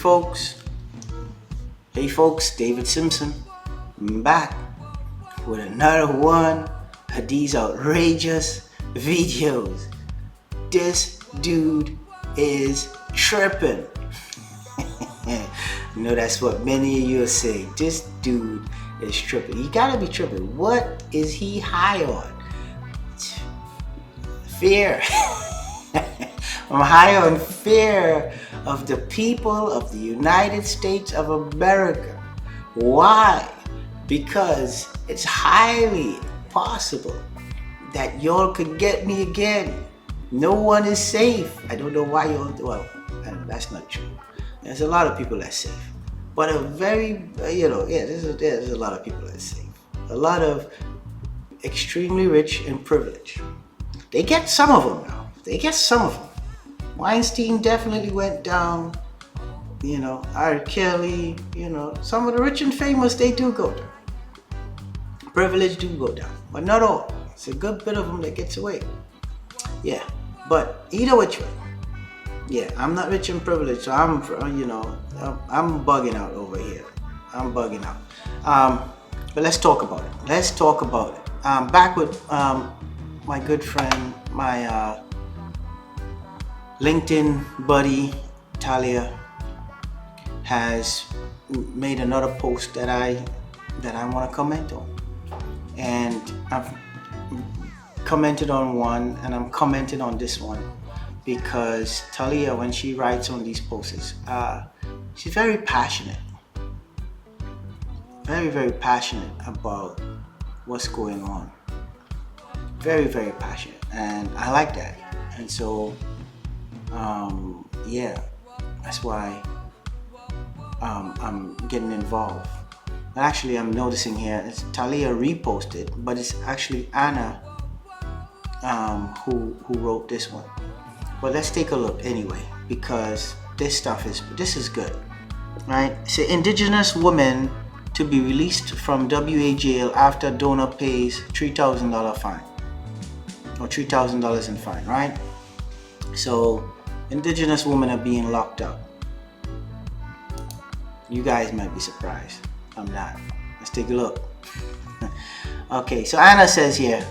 folks. Hey folks, David Simpson. I'm back with another one of these outrageous videos. This dude is tripping. You know, that's what many of you say. This dude is tripping. He gotta be tripping. What is he high on? Fear. I'm high on fear of the people of the United States of America. Why? Because it's highly possible that y'all could get me again. No one is safe. I don't know why y'all, well, that's not true. There's a lot of people that's safe. But a very, there's a lot of people that's safe. A lot of extremely rich and privileged. They get some of them now. They get some of them. Weinstein definitely went down. R. Kelly, some of the rich and famous, they do go down. Privilege do go down, but not all. It's a good bit of them that gets away. Yeah, but either which way. Yeah, I'm not rich and privileged, so I'm bugging out over here. I'm bugging out. But let's talk about it. I'm back with my good friend, my LinkedIn buddy, Talia, has made another post that I want to comment on. And I've commented on one, and I'm commenting on this one because Talia, when she writes on these posts, she's very passionate. Very, very passionate about what's going on. Very, very passionate. And I like that. And so, that's why I'm getting involved. Actually, I'm noticing here, it's Talia reposted, but it's actually Anna who wrote this one. But let's take a look anyway, because this is good, right? So, Indigenous woman to be released from WA jail after donor pays $3,000 fine, or $3,000 in fine, right? So, Indigenous women are being locked up. You guys might be surprised. I'm not. Let's take a look. Okay, so Anna says here,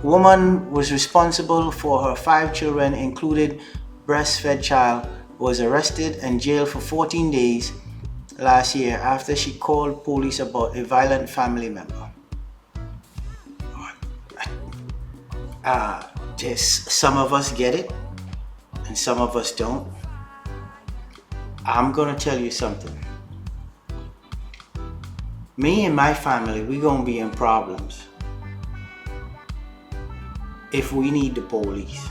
woman was responsible for her 5 children, including breastfed child, was arrested and jailed for 14 days last year after she called police about a violent family member. Some of us get it and some of us don't. I'm gonna tell you something. Me and my family, we're gonna be in problems if we need the police,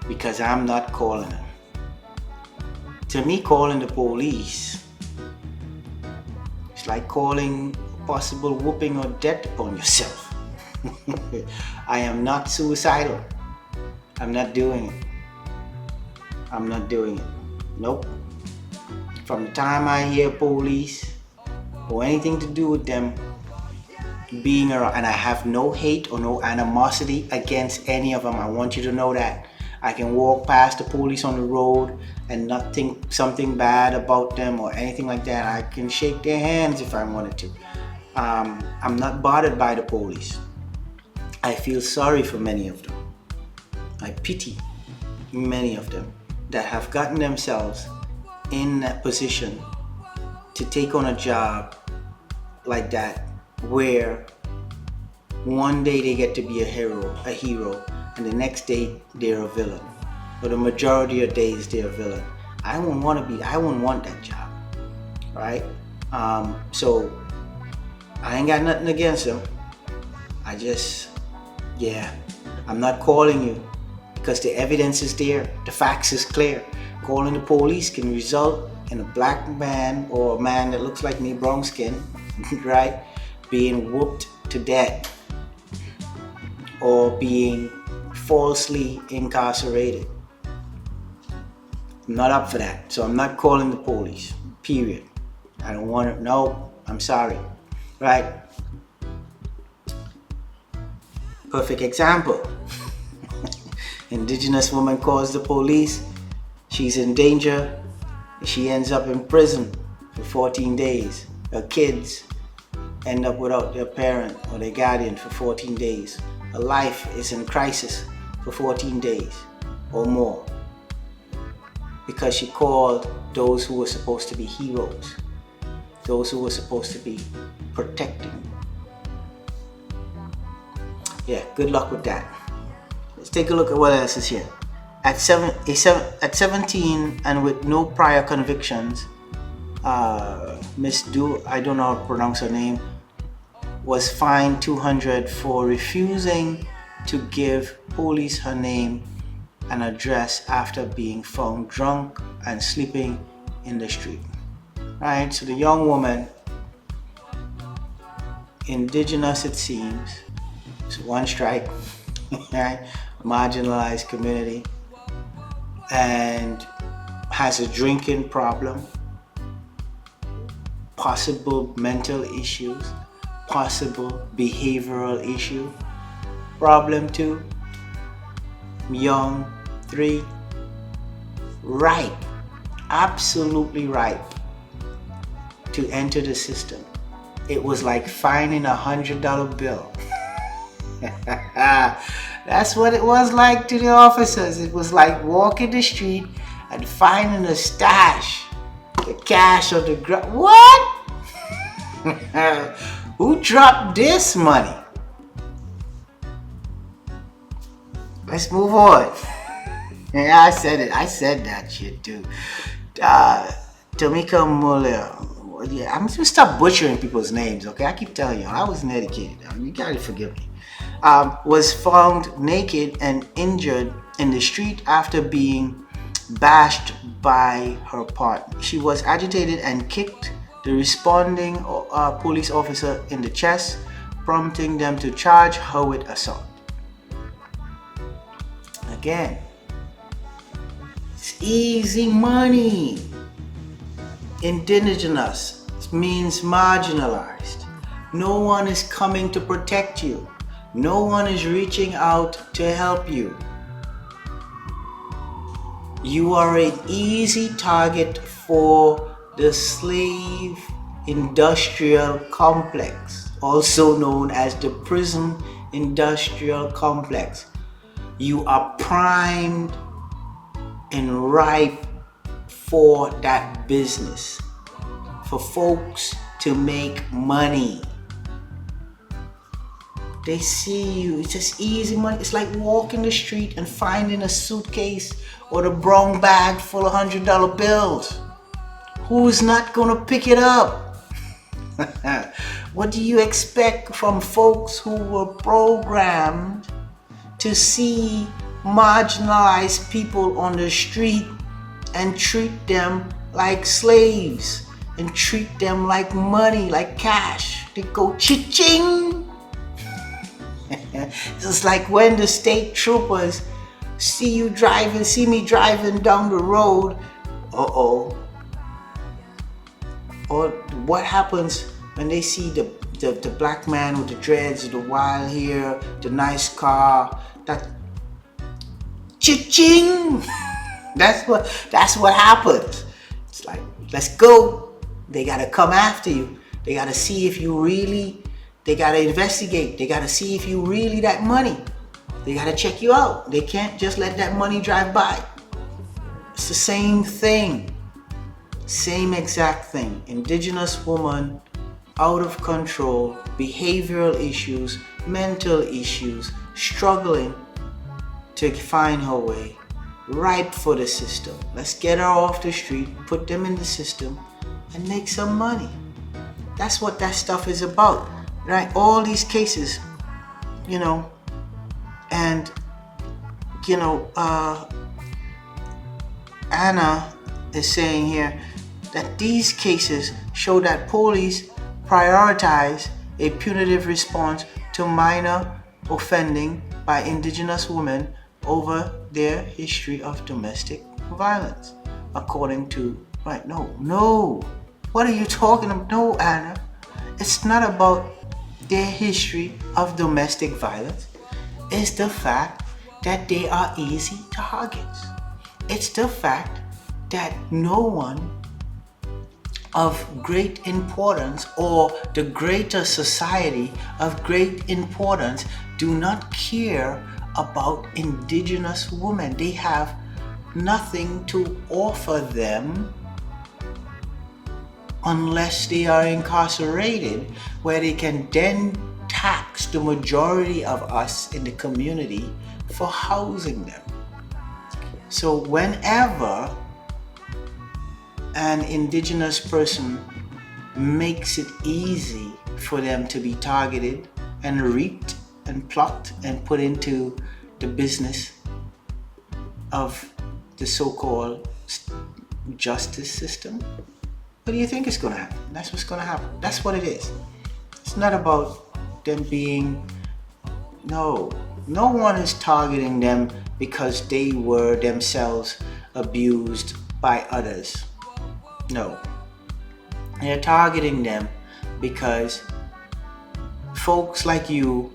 because I'm not calling them. To me, calling the police, it's like calling a possible whooping or death upon yourself. I am not suicidal. I'm not doing it. Nope. From the time I hear police or anything to do with them being around, and I have no hate or no animosity against any of them. I want you to know that. I can walk past the police on the road and not think something bad about them or anything like that. I can shake their hands if I wanted to. I'm not bothered by the police. I feel sorry for many of them. I pity many of them that have gotten themselves in that position to take on a job like that, where one day they get to be a hero, and the next day they're a villain, or the majority of days they're a villain. I wouldn't want that job, right? So I ain't got nothing against them. I'm not calling you because the evidence is there, the facts is clear. Calling the police can result in a black man or a man that looks like me, brown skin, right, being whooped to death or being falsely incarcerated. I'm not up for that, so I'm not calling the police, period. I don't want it. No, I'm sorry, right? Perfect example. Indigenous woman calls the police. She's in danger. She ends up in prison for 14 days. Her kids end up without their parent or their guardian for 14 days. Her life is in crisis for 14 days or more because she called those who were supposed to be heroes, those who were supposed to be protecting. Yeah, good luck with that. Let's take a look at what else is here. At 17 and with no prior convictions, Miss Du, I don't know how to pronounce her name, was fined $200 for refusing to give police her name and address after being found drunk and sleeping in the street. Right, so the young woman, Indigenous it seems, it's one strike, right? Marginalized community, and has a drinking problem, possible mental issues, possible behavioral issue. Problem 2, young. 3, ripe, absolutely ripe to enter the system. It was like finding $100 bill. That's what it was like to the officers. It was like walking the street and finding a stash, the cash on the ground. What? Who dropped this money? Let's move on. Yeah, I said it. I said that shit too. Tamika Muller. Yeah, I'm just gonna stop butchering people's names, okay? I keep telling you, I wasn't educated. You gotta forgive me. Was found naked and injured in the street after being bashed by her partner. She was agitated and kicked the responding police officer in the chest, prompting them to charge her with assault. Again, it's easy money. Indigenous means marginalized. No one is coming to protect you. No one is reaching out to help you. You are an easy target for the slave industrial complex, also known as the prison industrial complex. You are primed and ripe for that business, for folks to make money. They see you, it's just easy money. It's like walking the street and finding a suitcase or the brown bag full of $100 bills. Who's not gonna pick it up? What do you expect from folks who were programmed to see marginalized people on the street and treat them like slaves and treat them like money, like cash? They go cha-ching. It's like when the state troopers see me driving down the road. Or what happens when they see the black man with the dreads, the wild hair, the nice car, that cha-ching. That's what happens. It's like, let's go. They gotta come after you. They gotta see if you really, they gotta investigate. They gotta see if you really that money. They gotta check you out. They can't just let that money drive by. It's the same thing. Same exact thing. Indigenous woman, out of control, behavioral issues, mental issues, struggling to find her way, ripe for the system. Let's get her off the street, put them in the system, and make some money. That's what that stuff is about, right? All these cases, and Anna is saying here that these cases show that police prioritize a punitive response to minor offending by Indigenous women over their history of domestic violence. According to, right, no. What are you talking about? No, Anna. It's not about their history of domestic violence. It's the fact that they are easy targets. It's the fact that no one of great importance or the greater society of great importance do not care about indigenous women. They have nothing to offer them unless they are incarcerated, where they can then tax the majority of us in the community for housing them. So whenever an indigenous person makes it easy for them to be targeted and reaped and plucked and put into the business of the so-called justice system, what do you think is going to happen? That's what's going to happen. That's what it is. It's not about them being, no one is targeting them because they were themselves abused by others. No. They're targeting them because folks like you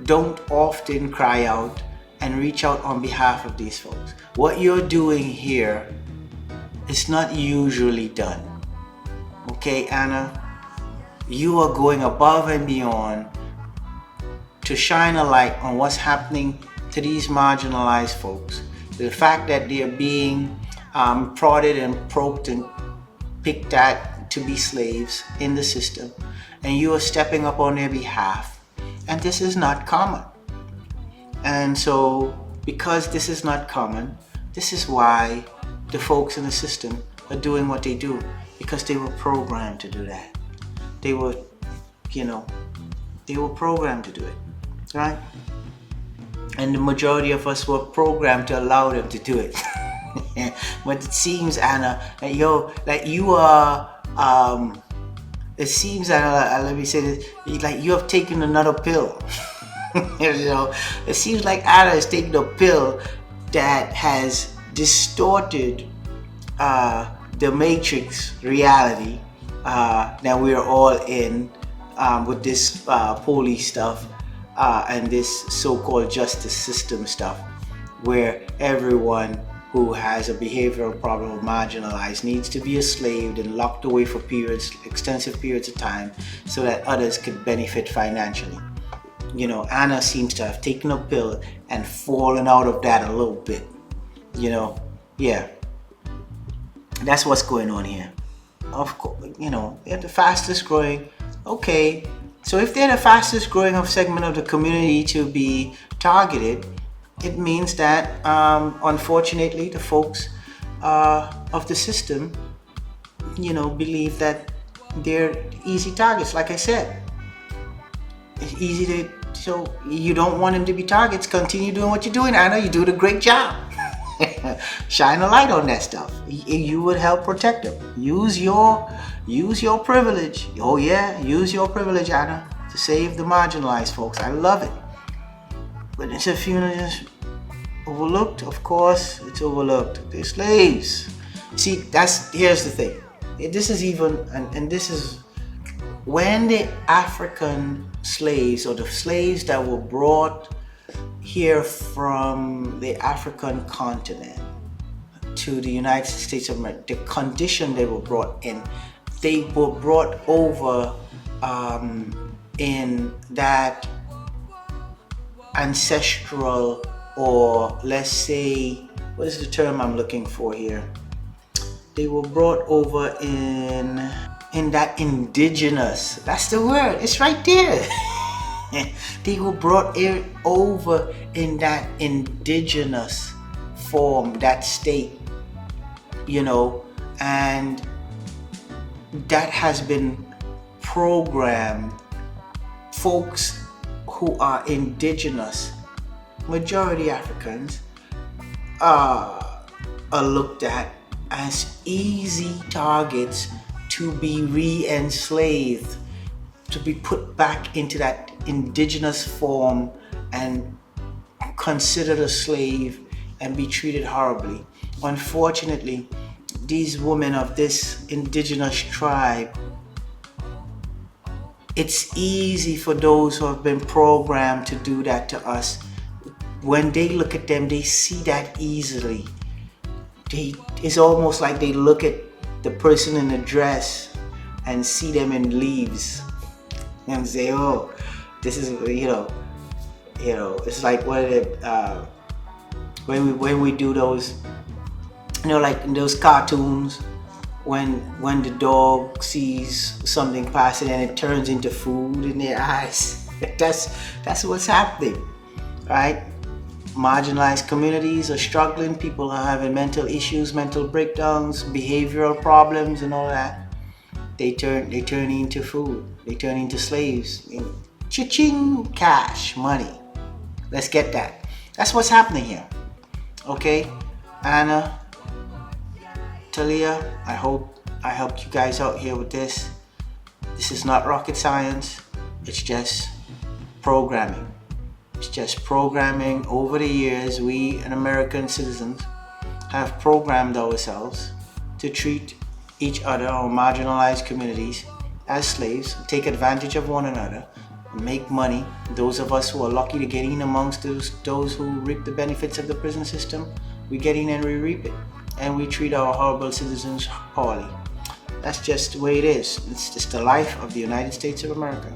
don't often cry out and reach out on behalf of these folks. What you're doing here is not usually done. Okay, Anna? You are going above and beyond to shine a light on what's happening to these marginalized folks. The fact that they are being prodded and poked and picked at to be slaves in the system, and you are stepping up on their behalf. And this is not common. And so, because this is not common, this is why the folks in the system are doing what they do, because they were programmed to do that. They were programmed to do it, right? And the majority of us were programmed to allow them to do it. But it seems, Anna, that you are, it seems, Anna, let me say this, like you have taken another pill. It seems like Anna has taken a pill that has distorted the matrix reality that we're all in with this police stuff and this so-called justice system stuff, where everyone who has a behavioral problem or marginalized needs to be enslaved and locked away for extensive periods of time so that others could benefit financially. Anna seems to have taken a pill and fallen out of that a little bit. Yeah. That's what's going on here. Of course, they're the fastest growing. Okay, so if they're the fastest growing segment of the community to be targeted, it means that, unfortunately, the folks of the system, believe that they're easy targets. Like I said, it's easy to. So you don't want them to be targets. Continue doing what you're doing, Anna. You're doing a great job. Shine a light on that stuff. You would help protect them. Use your privilege. Oh yeah, use your privilege, Anna, to save the marginalized folks. I love it. But it's a few just overlooked. Of course, it's overlooked. They're slaves. See, here's the thing. This is even, and this is when the African slaves, or the slaves that were brought here from the African continent to the United States of America, the condition they were brought in, they were brought over in that ancestral, or let's say, what is the term I'm looking for here? They were brought over in that indigenous, that's the word, it's right there. They were brought over in that indigenous form, that state, and that has been programmed. Folks who are indigenous, majority Africans, are looked at as easy targets to be re-enslaved, to be put back into that indigenous form and considered a slave and be treated horribly. Unfortunately, these women of this indigenous tribe, it's easy for those who have been programmed to do that to us. When they look at them, they see that easily. it's almost like they look at the person in the dress and see them in leaves and say, oh, this is, it's like what when we do those, like in those cartoons, when the dog sees something passing and it turns into food in their eyes. That's what's happening, right? Marginalized communities are struggling. People are having mental issues, mental breakdowns, behavioral problems, and all that. They turn into food. They turn into slaves. Cha-ching, cash, money. Let's get that. That's what's happening here. Okay, Anna, Talia, I hope I helped you guys out here with this. This is not rocket science. It's just programming. It's just programming. Over the years, we and American citizens have programmed ourselves to treat each other or marginalized communities as slaves, take advantage of one another, make money. Those of us who are lucky to get in amongst those who reap the benefits of the prison system, we get in and we reap it. And we treat our horrible citizens poorly. That's just the way it is. It's just the life of the United States of America.